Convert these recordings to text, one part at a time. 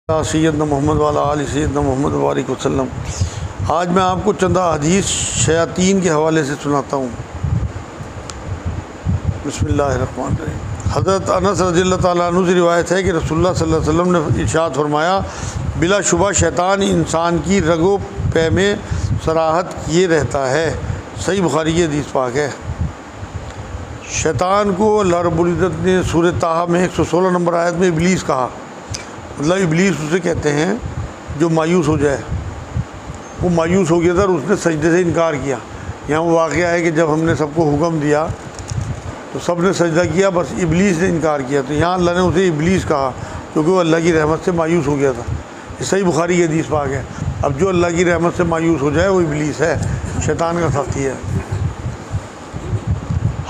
سیدنا محمد والا علی سیدنا محمد وبارک وسلم۔ آج میں آپ کو چندہ حدیث شیاطین کے حوالے سے سناتا ہوں۔ بسم اللہ الرحمن الرحیم۔ حضرت انس رضی اللہ تعالیٰ عنہ سے روایت ہے کہ رسول اللہ صلی اللہ علیہ وسلم نے ارشاد فرمایا، بلا شبہ شیطان انسان کی رگ و پے میں صراحت کیے رہتا ہے۔ صحیح بخاری کی حدیث پاک ہے۔ شیطان کو اللہ رب العزت نے سورہ طٰہٰ میں 116 نمبر آیت میں ابلیس کہا۔ مطلب ابلیس اسے کہتے ہیں جو مایوس ہو جائے۔ وہ مایوس ہو گیا تھا اور اس نے سجدے سے انکار کیا۔ یہاں وہ واقعہ ہے کہ جب ہم نے سب کو حکم دیا تو سب نے سجدہ کیا، بس ابلیس نے انکار کیا، تو یہاں اللہ نے اسے ابلیس کہا کیونکہ وہ اللہ کی رحمت سے مایوس ہو گیا تھا۔ یہ صحیح بخاری کی حدیث پاک ہے۔ اب جو اللہ کی رحمت سے مایوس ہو جائے وہ ابلیس ہے، شیطان کا ساتھی ہے۔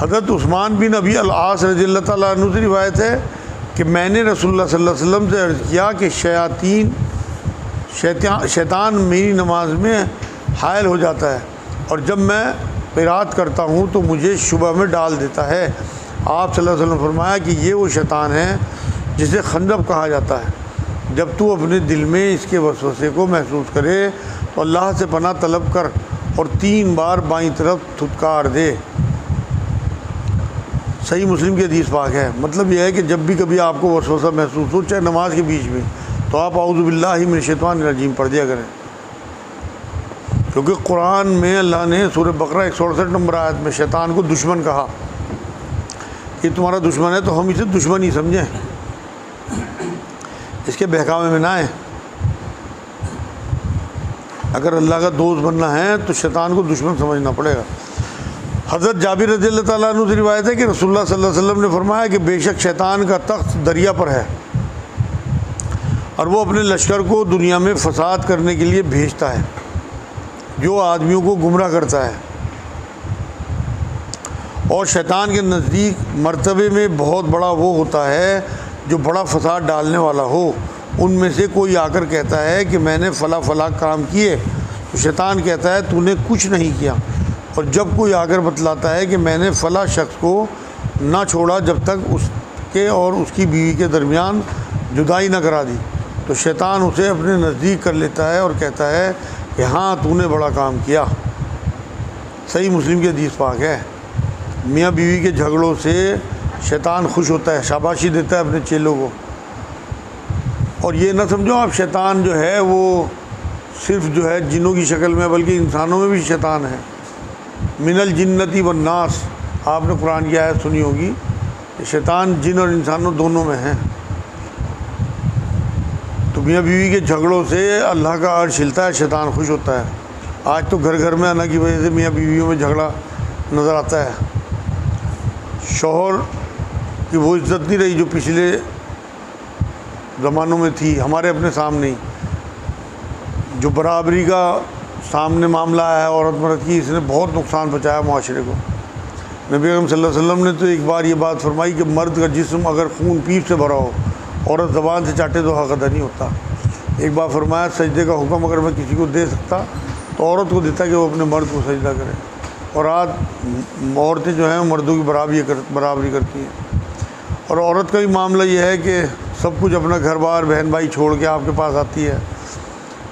حضرت عثمان بن ابی العاص رضی اللہ تعالیٰ عنہ سے روایت ہے کہ میں نے رسول اللہ صلی اللہ علیہ وسلم سے عرض کیا کہ شیطان میری نماز میں حائل ہو جاتا ہے اور جب میں قرات کرتا ہوں تو مجھے شبہ میں ڈال دیتا ہے۔ آپ صلی اللہ علیہ وسلم فرمایا کہ یہ وہ شیطان ہے جسے خنزب کہا جاتا ہے۔ جب تو اپنے دل میں اس کے وسوسے کو محسوس کرے تو اللہ سے پناہ طلب کر اور 3 بار بائیں طرف تھتکار دے۔ صحیح مسلم کی حدیث پاک ہے۔ مطلب یہ ہے کہ جب بھی کبھی آپ کو وسوسہ محسوس ہو، چاہے نماز کے بیچ میں، تو آپ اعوذ باللہ من الشیطان الرجیم پڑھ دیا کریں، کیونکہ قرآن میں اللہ نے سورہ بقرہ 168 نمبر آیت میں شیطان کو دشمن کہا کہ تمہارا دشمن ہے، تو ہم اسے دشمن ہی سمجھیں، اس کے بہکاوے میں نہ آئیں۔ اگر اللہ کا دوست بننا ہے تو شیطان کو دشمن سمجھنا پڑے گا۔ حضرت جابر رضی اللہ تعالیٰ عنہ سے روایت ہے کہ رسول اللہ صلی اللہ علیہ وسلم نے فرمایا کہ بے شک شیطان کا تخت دریا پر ہے اور وہ اپنے لشکر کو دنیا میں فساد کرنے کے لیے بھیجتا ہے، جو آدمیوں کو گمراہ کرتا ہے، اور شیطان کے نزدیک مرتبے میں بہت بڑا وہ ہوتا ہے جو بڑا فساد ڈالنے والا ہو۔ ان میں سے کوئی آ کر کہتا ہے کہ میں نے فلاں فلاں کام کیے، تو شیطان کہتا ہے تو نے کچھ نہیں کیا، اور جب کوئی آ کر بتلاتا ہے کہ میں نے فلاں شخص کو نہ چھوڑا جب تک اس کے اور اس کی بیوی کے درمیان جدائی نہ کرا دی، تو شیطان اسے اپنے نزدیک کر لیتا ہے اور کہتا ہے کہ ہاں تو نے بڑا کام کیا۔ صحیح مسلم کی حدیث پاک ہے۔ میاں بیوی کے جھگڑوں سے شیطان خوش ہوتا ہے، شاباشی دیتا ہے اپنے چیلوں کو۔ اور یہ نہ سمجھو آپ شیطان جو ہے وہ صرف جو ہے جنوں کی شکل میں، بلکہ انسانوں میں بھی شیطان ہے۔ من الجنتی والناس، آپ نے قرآن کی آیت سنی ہوگی کہ شیطان جن اور انسانوں دونوں میں ہیں۔ تو میاں بیوی کے جھگڑوں سے اللہ کا عرش ہلتا ہے، شیطان خوش ہوتا ہے۔ آج تو گھر گھر میں اللہ کی وجہ سے میاں بیویوں میں جھگڑا نظر آتا ہے۔ شوہر کی وہ عزت نہیں رہی جو پچھلے زمانوں میں تھی، ہمارے اپنے سامنے ہی جو برابری کا سامنے معاملہ ہے عورت مرد کی، اس نے بہت نقصان پہنچایا معاشرے کو۔ نبی اکرم صلی اللہ علیہ وسلم نے تو ایک بار یہ بات فرمائی کہ مرد کا جسم اگر خون پیپ سے بھرا ہو، عورت زبان سے چاٹے تو حق ادا نہیں ہوتا۔ ایک بار فرمایا سجدے کا حکم اگر میں کسی کو دے سکتا تو عورت کو دیتا کہ وہ اپنے مرد کو سجدہ کرے، اور آج عورتیں جو ہیں مردوں کی برابری کرتی ہیں۔ اور عورت کا بھی معاملہ یہ ہے کہ سب کچھ اپنا گھر بار بہن بھائی چھوڑ کے آپ کے پاس آتی ہے،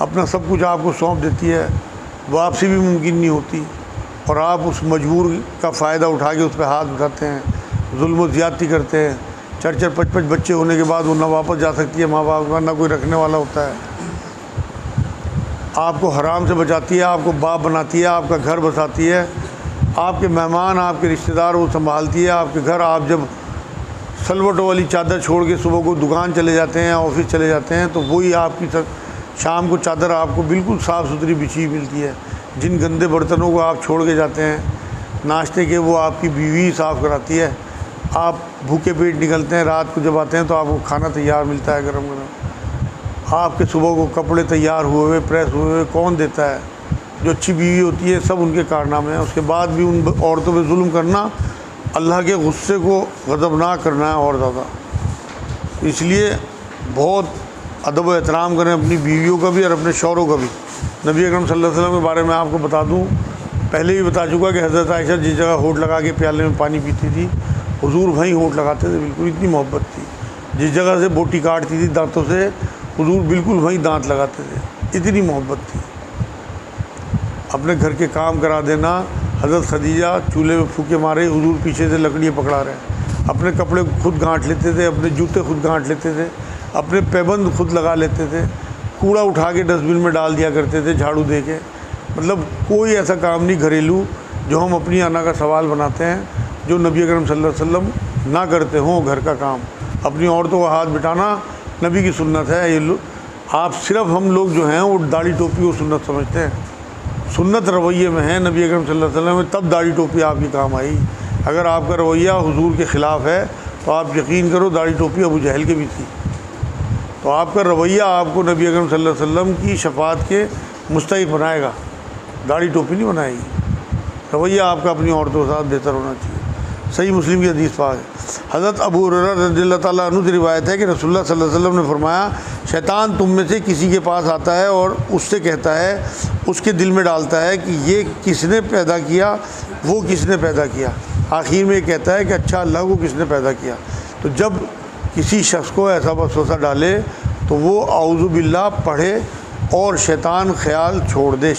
اپنا سب کچھ آپ کو سونپ دیتی ہے، واپسی بھی ممکن نہیں ہوتی، اور آپ اس مجبور کا فائدہ اٹھا کے اس پہ ہاتھ اٹھاتے ہیں، ظلم و زیادتی کرتے ہیں۔ 4-4 5-5 بچے ہونے کے بعد وہ نہ واپس جا سکتی ہے ماں باپ کا، نہ کوئی رکھنے والا ہوتا ہے۔ آپ کو حرام سے بچاتی ہے، آپ کو باپ بناتی ہے، آپ کا گھر بساتی ہے، آپ کے مہمان آپ کے رشتہ دار وہ سنبھالتی ہے، آپ کے گھر آپ جب سلوٹوں والی چادر چھوڑ کے صبح کو دکان چلے جاتے ہیں، آفس چلے جاتے ہیں، تو وہی آپ کی شام کو چادر آپ کو بالکل صاف ستھری بچھی ملتی ہے۔ جن گندے برتنوں کو آپ چھوڑ کے جاتے ہیں ناشتے کے، وہ آپ کی بیوی صاف کراتی ہے۔ آپ بھوکے پیٹ نکلتے ہیں، رات کو جب آتے ہیں تو آپ کو کھانا تیار ملتا ہے گرم گرم۔ آپ کے صبح کو کپڑے تیار ہوئے ہوئے پریس ہوئے ہوئے کون دیتا ہے؟ جو اچھی بیوی ہوتی ہے، سب ان کے کارنامے ہیں۔ اس کے بعد بھی ان عورتوں پہ ظلم کرنا اللہ کے غصے کو غضبناک کرنا ہے اور زیادہ۔ اس لیے بہت ادب و احترام کریں اپنی بیویوں کا بھی اور اپنے شوہروں کا بھی۔ نبی اکرم صلی اللہ علیہ وسلم کے بارے میں آپ کو بتا دوں، پہلے بھی بتا چکا کہ حضرت عائشہ جس جگہ ہونٹ لگا کے پیالے میں پانی پیتی تھی، حضور وہیں ہونٹ لگاتے تھے، بالکل اتنی محبت تھی۔ جس جگہ سے بوٹی کاٹتی تھی دانتوں سے، حضور بالکل وہیں دانت لگاتے تھے، اتنی محبت تھی۔ اپنے گھر کے کام کرا دینا، حضرت خدیجہ چولہے میں پھوکے مارے، حضور پیچھے سے لکڑیاں پکڑا رہے ہیں، اپنے کپڑے خود گانٹھ لیتے تھے، اپنے جوتے خود گانٹھ لیتے تھے، اپنے پیبند خود لگا لیتے تھے، کوڑا اٹھا کے ڈسٹ بن میں ڈال دیا کرتے تھے جھاڑو دے کے۔ مطلب کوئی ایسا کام نہیں گھریلو جو ہم اپنی انا کا سوال بناتے ہیں جو نبی اکرم صلی اللہ علیہ وسلم نہ کرتے ہوں۔ گھر کا کام اپنی عورتوں کا ہاتھ بٹانا نبی کی سنت ہے۔ یہ آپ صرف ہم لوگ جو ہیں وہ داڑھی ٹوپی کو سنت سمجھتے ہیں، سنت رویے میں ہے نبی اکرم صلی اللہ علیہ وسلم میں، تب داڑھی ٹوپی آپ کی کام آئی۔ اگر آپ کا رویہ حضور کے خلاف ہے تو آپ یقین کرو داڑھی ٹوپی ابو جہل کے بھی تھی۔ تو آپ کا رویہ آپ کو نبی اکرم صلی اللہ علیہ وسلم کی شفاعت کے مستحق بنائے گا، داڑھی ٹوپی نہیں بنائے گی۔ رویہ آپ کا اپنی عورتوں کے ساتھ بہتر ہونا چاہیے۔ صحیح مسلم کی حدیث پاک ہے۔ حضرت ابو ہریرہ رضی اللہ تعالیٰ عنہ سے روایت ہے کہ رسول اللہ صلی اللہ علیہ وسلم نے فرمایا، شیطان تم میں سے کسی کے پاس آتا ہے اور اس سے کہتا ہے، اس کے دل میں ڈالتا ہے کہ یہ کس نے پیدا کیا، وہ کس نے پیدا کیا۔ آخر میں یہ کہتا ہے کہ اچھا اللہ کو کس نے پیدا کیا۔ تو جب کسی شخص کو ایسا وسوسہ ڈالے تو وہ اعوذ باللہ پڑھے اور شیطانی خیال چھوڑ دے۔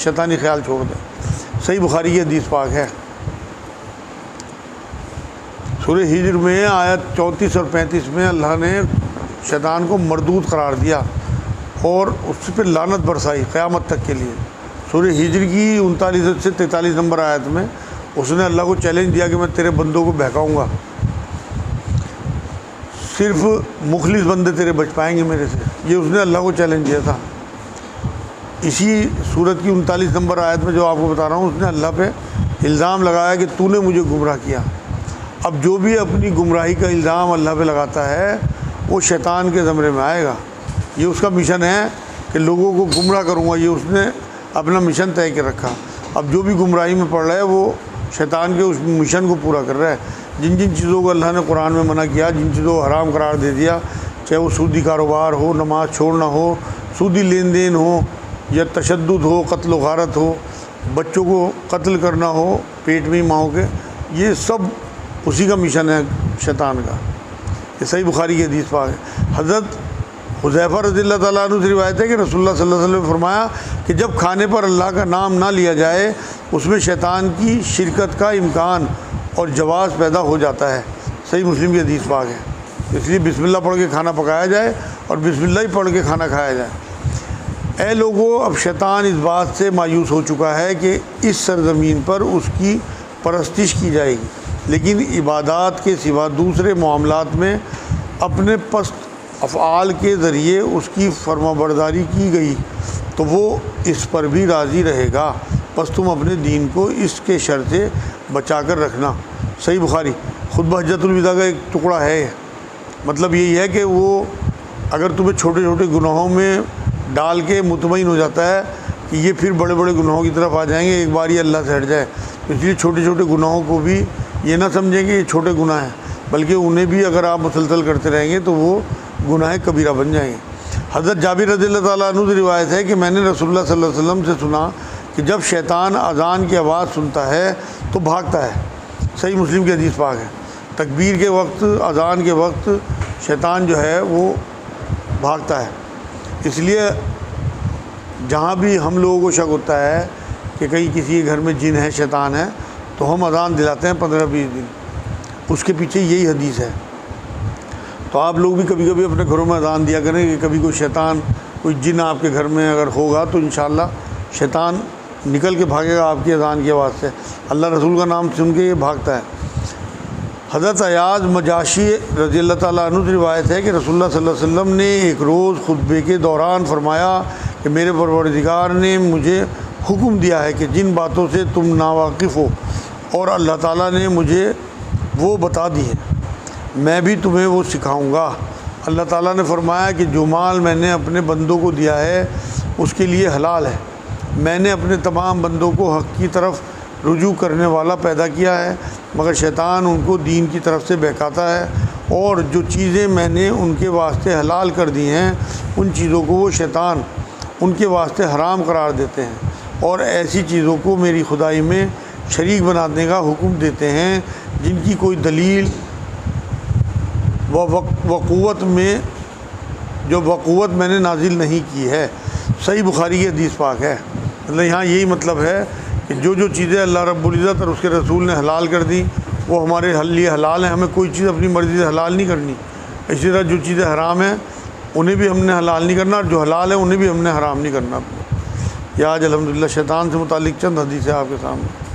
صحیح بخاری کی حدیث پاک ہے۔ سورہ ہجر میں آیت 34 اور 35 میں اللہ نے شیطان کو مردود قرار دیا اور اس پہ لعنت برسائی قیامت تک کے لیے۔ سورہ ہجر کی 39 سے 43 نمبر آیت میں اس نے اللہ کو چیلنج دیا کہ میں تیرے بندوں کو بہکاؤں گا، صرف مخلص بندے تیرے بچ پائیں گے میرے سے۔ یہ اس نے اللہ کو چیلنج دیا تھا۔ اسی سورت کی 39 نمبر آیت میں جو آپ کو بتا رہا ہوں، اس نے اللہ پہ الزام لگایا کہ تو نے مجھے گمراہ کیا۔ اب جو بھی اپنی گمراہی کا الزام اللہ پہ لگاتا ہے وہ شیطان کے زمرے میں آئے گا۔ یہ اس کا مشن ہے کہ لوگوں کو گمراہ کروں گا، یہ اس نے اپنا مشن طے کر رکھا۔ اب جو بھی گمراہی میں پڑ رہا ہے وہ شیطان کے اس مشن کو پورا کر رہا ہے۔ جن جن چیزوں کو اللہ نے قرآن میں منع کیا، جن چیزوں کو حرام قرار دے دیا، چاہے وہ سودی کاروبار ہو، نماز چھوڑنا ہو، سودی لین دین ہو، یا تشدد ہو، قتل و غارت ہو، بچوں کو قتل کرنا ہو پیٹ میں ماؤں کے، یہ سب اسی کا مشن ہے شیطان کا۔ یہ صحیح بخاری کی حدیث پاک ہے۔ حضرت حذیفہ رضی اللہ تعالیٰ عنہ سے روایت ہے کہ رسول اللہ صلی اللہ علیہ وسلم نے فرمایا کہ جب کھانے پر اللہ کا نام نہ لیا جائے اس میں شیطان کی شرکت کا امکان اور جواز پیدا ہو جاتا ہے۔ صحیح مسلم کی حدیث پاک ہے۔ اس لیے بسم اللہ پڑھ کے کھانا پکایا جائے اور بسم اللہ ہی پڑھ کے کھانا کھایا جائے۔ اے لوگوں، اب شیطان اس بات سے مایوس ہو چکا ہے کہ اس سرزمین پر اس کی پرستش کی جائے گی، لیکن عبادات کے سوا دوسرے معاملات میں اپنے پست افعال کے ذریعے اس کی فرما برداری کی گئی تو وہ اس پر بھی راضی رہے گا، بس تم اپنے دین کو اس کے شر سے بچا کر رکھنا۔ صحیح بخاری۔ خطبہ حجۃ الوداع کا ایک ٹکڑا ہے۔ مطلب یہی ہے کہ وہ اگر تمہیں چھوٹے چھوٹے گناہوں میں ڈال کے مطمئن ہو جاتا ہے کہ یہ پھر بڑے بڑے گناہوں کی طرف آ جائیں گے ایک بار یہ اللہ سے ہٹ جائے، تو اس لیے چھوٹے چھوٹے گناہوں کو بھی یہ نہ سمجھیں کہ یہ چھوٹے گناہ ہیں، بلکہ انہیں بھی اگر آپ مسلسل کرتے رہیں گے تو وہ گناہ کبیرہ بن جائیں گے۔ حضرت جابر رضی اللہ تعالیٰ عنہ سے روایت ہے کہ میں نے رسول اللہ صلی اللہ علیہ وسلم سے سنا کہ جب شیطان اذان کی آواز سنتا ہے تو بھاگتا ہے۔ صحیح مسلم کی حدیث پاک ہے۔ تکبیر کے وقت، اذان کے وقت شیطان جو ہے وہ بھاگتا ہے۔ اس لیے جہاں بھی ہم لوگوں کو شک ہوتا ہے کہ کہیں کسی کے گھر میں جن ہے، شیطان ہے، تو ہم اذان دلاتے ہیں 15-20 دن، اس کے پیچھے یہی حدیث ہے۔ تو آپ لوگ بھی کبھی کبھی اپنے گھروں میں اذان دیا کریں کہ کبھی کوئی شیطان، کوئی جن آپ کے گھر میں اگر ہوگا تو انشاءاللہ شیطان نکل کے بھاگے گا آپ کی اذان کی آواز سے۔ اللہ رسول کا نام سن کے یہ بھاگتا ہے۔ حضرت ایاز مجاشی رضی اللہ تعالیٰ عنہ سے روایت ہے کہ رسول اللہ صلی اللہ علیہ وسلم نے ایک روز خطبے کے دوران فرمایا کہ میرے پروردگار نے مجھے حکم دیا ہے کہ جن باتوں سے تم ناواقف ہو اور اللہ تعالیٰ نے مجھے وہ بتا دی ہے، میں بھی تمہیں وہ سکھاؤں گا۔ اللہ تعالیٰ نے فرمایا کہ جو مال میں نے اپنے بندوں کو دیا ہے اس کے لیے حلال ہے، میں نے اپنے تمام بندوں کو حق کی طرف رجوع کرنے والا پیدا کیا ہے، مگر شیطان ان کو دین کی طرف سے بہکاتا ہے، اور جو چیزیں میں نے ان کے واسطے حلال کر دی ہیں ان چیزوں کو وہ شیطان ان کے واسطے حرام قرار دیتے ہیں، اور ایسی چیزوں کو میری خدائی میں شریک بنانے کا حکم دیتے ہیں جن کی کوئی دلیل و قوت میں جو بقوت میں نے نازل نہیں کی ہے۔ صحیح بخاری کی حدیث پاک ہے۔ مطلب یہاں یہی مطلب ہے کہ جو چیزیں اللہ رب العزت اور اس کے رسول نے حلال کر دی وہ ہمارے لیے حلال ہیں، ہمیں کوئی چیز اپنی مرضی سے حلال نہیں کرنی۔ اسی طرح جو چیزیں حرام ہیں انہیں بھی ہم نے حلال نہیں کرنا، اور جو حلال ہیں انہیں بھی ہم نے حرام نہیں کرنا۔ یہ آج الحمدللہ شیطان سے متعلق چند حدیثیں آپ کے سامنے۔